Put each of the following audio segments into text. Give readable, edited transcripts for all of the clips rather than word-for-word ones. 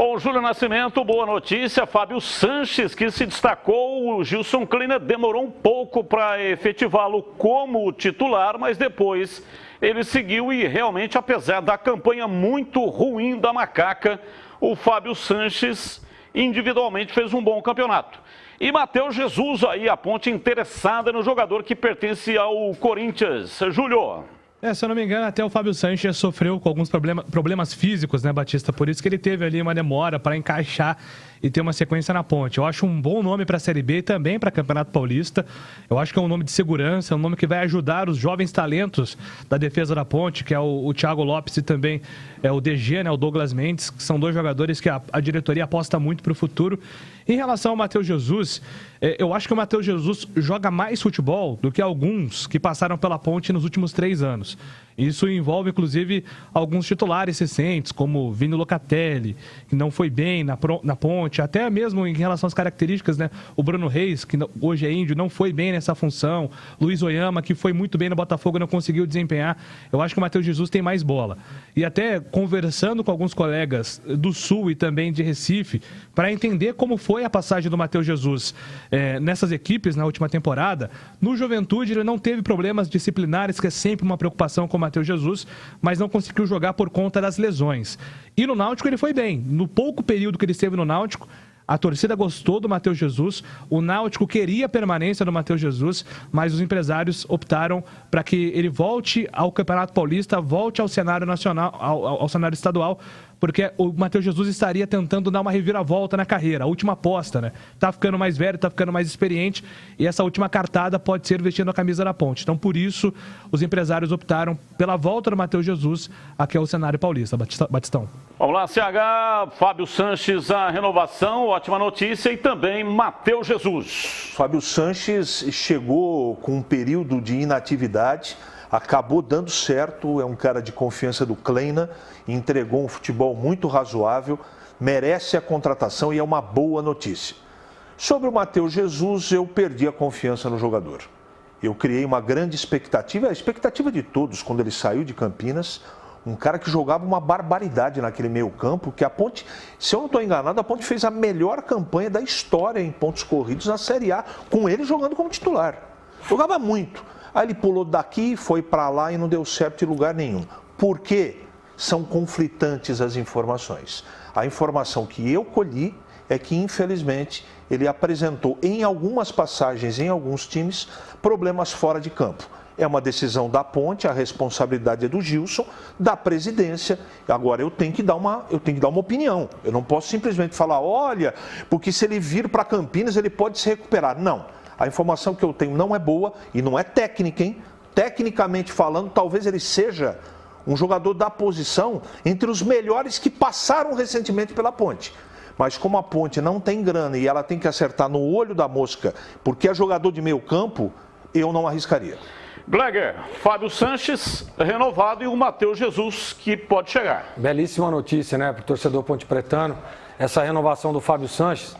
Bom, Júlio Nascimento, boa notícia. Fábio Sanches, que se destacou, o Gilson Kleina demorou um pouco para efetivá-lo como titular, mas depois ele seguiu e realmente, apesar da campanha muito ruim da Macaca, o Fábio Sanches individualmente fez um bom campeonato. E Matheus Jesus aí, a Ponte interessada no jogador que pertence ao Corinthians. Júlio. Se eu não me engano, até o Fábio Sanches sofreu com alguns problemas físicos, né, Batista? Por isso que ele teve ali uma demora para encaixar e ter uma sequência na Ponte. Eu acho um bom nome para a Série B e também para Campeonato Paulista. Eu acho que é um nome de segurança, é um nome que vai ajudar os jovens talentos da defesa da Ponte, que é o Thiago Lopes e também o DG, né, o Douglas Mendes, que são dois jogadores que a diretoria aposta muito para o futuro. Em relação ao Matheus Jesus, eu acho que o Matheus Jesus joga mais futebol do que alguns que passaram pela Ponte nos últimos 3 anos. Isso envolve, inclusive, alguns titulares recentes, como Vini Locatelli, que não foi bem na Ponte, até mesmo em relação às características, né? O Bruno Reis, que hoje é índio, não foi bem nessa função. Luiz Oyama, que foi muito bem no Botafogo e não conseguiu desempenhar. Eu acho que o Matheus Jesus tem mais bola. E até conversando com alguns colegas do Sul e também de Recife, para entender como foi a passagem do Matheus Jesus nessas equipes na última temporada, no Juventude ele não teve problemas disciplinares, que é sempre uma preocupação com o Matheus Jesus, mas não conseguiu jogar por conta das lesões. E no Náutico ele foi bem. No pouco período que ele esteve no Náutico, a torcida gostou do Matheus Jesus, o Náutico queria a permanência do Matheus Jesus, mas os empresários optaram para que ele volte ao Campeonato Paulista, volte ao cenário nacional, ao cenário estadual, porque o Matheus Jesus estaria tentando dar uma reviravolta na carreira, a última aposta, né? Tá ficando mais velho, tá ficando mais experiente, e essa última cartada pode ser vestindo a camisa da Ponte. Então, por isso, os empresários optaram pela volta do Matheus Jesus aqui ao cenário paulista. Batistão. Vamos lá, CH, Fábio Sanches, a renovação, ótima notícia, e também Matheus Jesus. Fábio Sanches chegou com um período de inatividade, acabou dando certo, é um cara de confiança do Kleina, entregou um futebol muito razoável, merece a contratação e é uma boa notícia. Sobre o Matheus Jesus, eu perdi a confiança no jogador. Eu criei uma grande expectativa, a expectativa de todos quando ele saiu de Campinas, um cara que jogava uma barbaridade naquele meio campo, que a Ponte, se eu não estou enganado, a Ponte fez a melhor campanha da história em pontos corridos na Série A, com ele jogando como titular. Jogava muito. Aí ele pulou daqui, foi para lá e não deu certo em lugar nenhum. Por quê? São conflitantes as informações. A informação que eu colhi é que, infelizmente, ele apresentou em algumas passagens, em alguns times, problemas fora de campo. É uma decisão da Ponte, a responsabilidade é do Gilson, da presidência. Agora eu tenho que dar uma opinião. Eu não posso simplesmente falar, olha, porque se ele vir para Campinas ele pode se recuperar. Não. A informação que eu tenho não é boa e não é técnica, hein? Tecnicamente falando, talvez ele seja um jogador da posição entre os melhores que passaram recentemente pela Ponte. Mas como a Ponte não tem grana e ela tem que acertar no olho da mosca, porque é jogador de meio campo, eu não arriscaria. Gleger, Fábio Sanches renovado e o Matheus Jesus que pode chegar. Belíssima notícia, né, para o torcedor pontepretano, essa renovação do Fábio Sanches.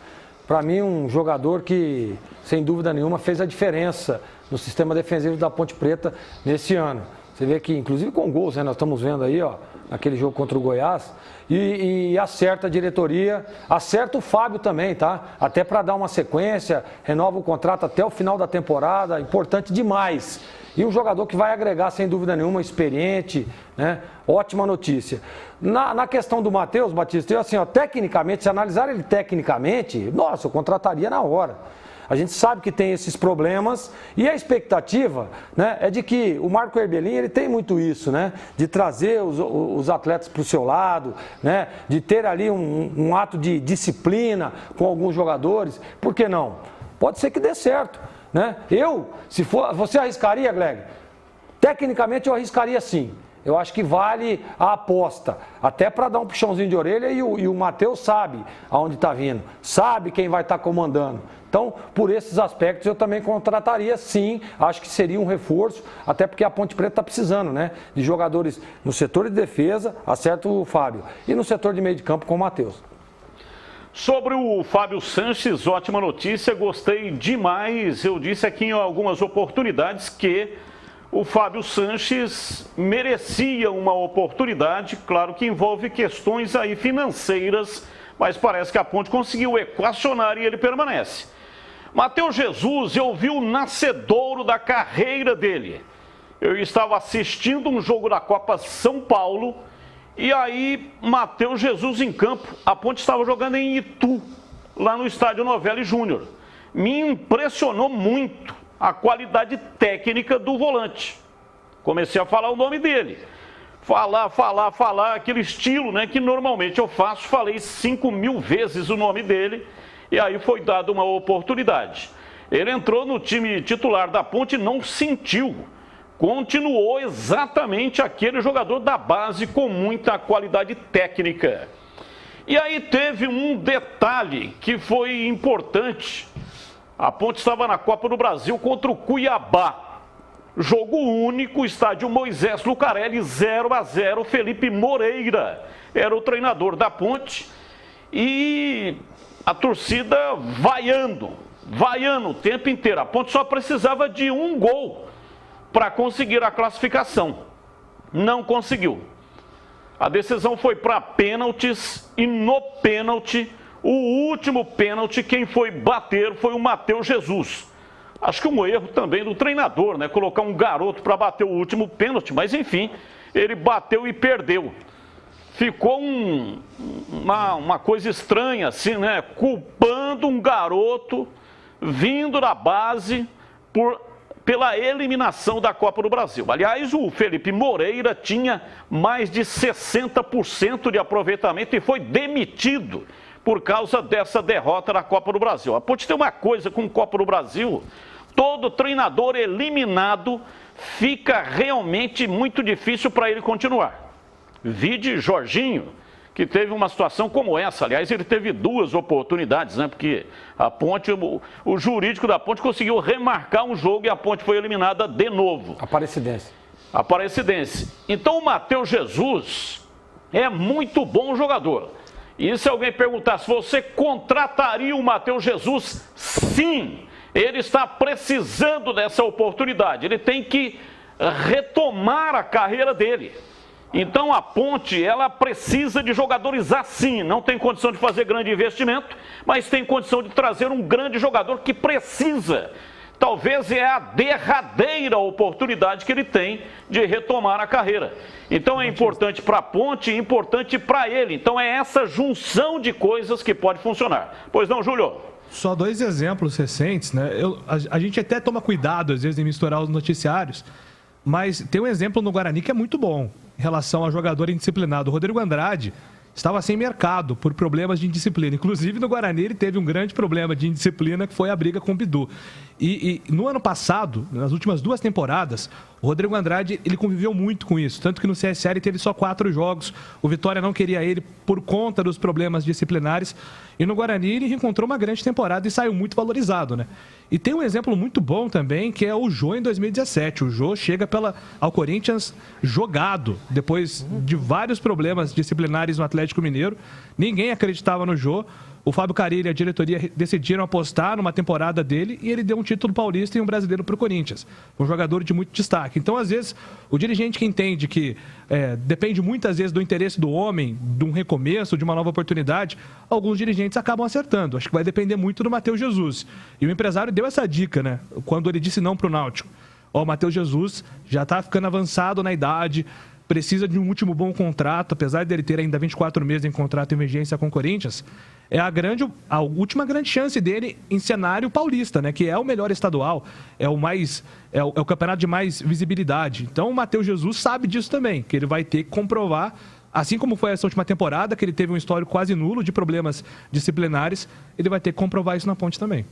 Para mim, um jogador que, sem dúvida nenhuma, fez a diferença no sistema defensivo da Ponte Preta nesse ano. Você vê que, inclusive com gols, né, nós estamos vendo aí, ó, naquele jogo contra o Goiás, e acerta a diretoria, acerta o Fábio também, tá? Até para dar uma sequência, renova o contrato até o final da temporada, importante demais. E um jogador que vai agregar, sem dúvida nenhuma, experiente, né? Ótima notícia. Na questão do Matheus, Batista, eu assim, ó, tecnicamente, se analisar ele tecnicamente, nossa, eu contrataria na hora. A gente sabe que tem esses problemas e a expectativa, né, é de que o Marco Herbelin, ele tem muito isso, né, de trazer os atletas para o seu lado, né, de ter ali um ato de disciplina com alguns jogadores. Por que não? Pode ser que dê certo, né? Se for, você arriscaria, Gleg? Tecnicamente eu arriscaria sim. Eu acho que vale a aposta, até para dar um puxãozinho de orelha e o Matheus sabe aonde está vindo, sabe quem vai estar comandando. Então, por esses aspectos, eu também contrataria sim, acho que seria um reforço, até porque a Ponte Preta está precisando, né, de jogadores no setor de defesa, acerta o Fábio, e no setor de meio de campo com o Matheus. Sobre o Fábio Sanches, ótima notícia, gostei demais. Eu disse aqui em algumas oportunidades que o Fábio Sanches merecia uma oportunidade, claro que envolve questões aí financeiras mas parece que a Ponte conseguiu equacionar e ele permanece. Matheus Jesus, eu vi o nascedouro da carreira dele. Eu estava assistindo um jogo da Copa São Paulo e aí Matheus Jesus em campo. A Ponte estava jogando em Itu, lá no estádio Novelli Júnior. Me impressionou muito a qualidade técnica do volante. Comecei a falar o nome dele. Falar, aquele estilo, né, que normalmente eu faço. Falei 5.000 vezes o nome dele e aí foi dada uma oportunidade. Ele entrou no time titular da Ponte e não sentiu. Continuou exatamente aquele jogador da base com muita qualidade técnica. E aí teve um detalhe que foi importante. A Ponte estava na Copa do Brasil contra o Cuiabá. Jogo único, estádio Moisés Lucarelli, 0-0, Felipe Moreira era o treinador da Ponte. E a torcida vaiando o tempo inteiro. A Ponte só precisava de um gol para conseguir a classificação. Não conseguiu. A decisão foi para pênaltis e no pênalti, o último pênalti, quem foi bater foi o Matheus Jesus. Acho que um erro também do treinador, né? Colocar um garoto para bater o último pênalti, mas enfim, ele bateu e perdeu. Ficou uma coisa estranha assim, né? Culpando um garoto vindo da base pela eliminação da Copa do Brasil. Aliás, o Felipe Moreira tinha mais de 60% de aproveitamento e foi demitido por causa dessa derrota da Copa do Brasil. A Ponte tem uma coisa com a Copa do Brasil, todo treinador eliminado fica realmente muito difícil para ele continuar. Vide Jorginho, que teve uma situação como essa. Aliás, ele teve 2 oportunidades, né? Porque a Ponte, o jurídico da Ponte conseguiu remarcar um jogo e a Ponte foi eliminada de novo. Aparecidense. Então o Matheus Jesus é muito bom jogador. E se alguém perguntar se você contrataria o Matheus Jesus, sim, ele está precisando dessa oportunidade. Ele tem que retomar a carreira dele. Então a Ponte, ela precisa de jogadores assim, não tem condição de fazer grande investimento, mas tem condição de trazer um grande jogador que precisa. Talvez é a derradeira oportunidade que ele tem de retomar a carreira. Então é importante para a Ponte e importante para ele. Então é essa junção de coisas que pode funcionar. Pois não, Júlio? Só 2 exemplos recentes, né? A gente até toma cuidado, às vezes, em misturar os noticiários, mas tem um exemplo no Guarani que é muito bom em relação ao jogador indisciplinado. O Rodrigo Andrade estava sem mercado por problemas de indisciplina. Inclusive, no Guarani, ele teve um grande problema de indisciplina, que foi a briga com o Bidu. E no ano passado, nas últimas 2 temporadas, o Rodrigo Andrade, ele conviveu muito com isso. Tanto que no CSL ele teve só 4 jogos. O Vitória não queria ele por conta dos problemas disciplinares. E no Guarani, ele reencontrou uma grande temporada e saiu muito valorizado, né? E tem um exemplo muito bom também, que é o Jô em 2017. O Jô chega ao Corinthians jogado, depois de vários problemas disciplinares no Atlético Mineiro. Ninguém acreditava no Jô. O Fábio Carilli e a diretoria decidiram apostar numa temporada dele e ele deu um título paulista e um brasileiro para o Corinthians. Um jogador de muito destaque. Então, às vezes, o dirigente que entende que depende muitas vezes do interesse do homem, de um recomeço, de uma nova oportunidade, alguns dirigentes acabam acertando. Acho que vai depender muito do Matheus Jesus. E o empresário deu essa dica, né? Quando ele disse não para o Náutico. O Matheus Jesus já está ficando avançado na idade, precisa de um último bom contrato, apesar dele ter ainda 24 meses em contrato em vigência com o Corinthians. É a última grande chance dele em cenário paulista, né? Que é o melhor estadual, é o campeonato de mais visibilidade. Então o Matheus Jesus sabe disso também, que ele vai ter que comprovar, assim como foi essa última temporada, que ele teve um histórico quase nulo de problemas disciplinares, ele vai ter que comprovar isso na Ponte também.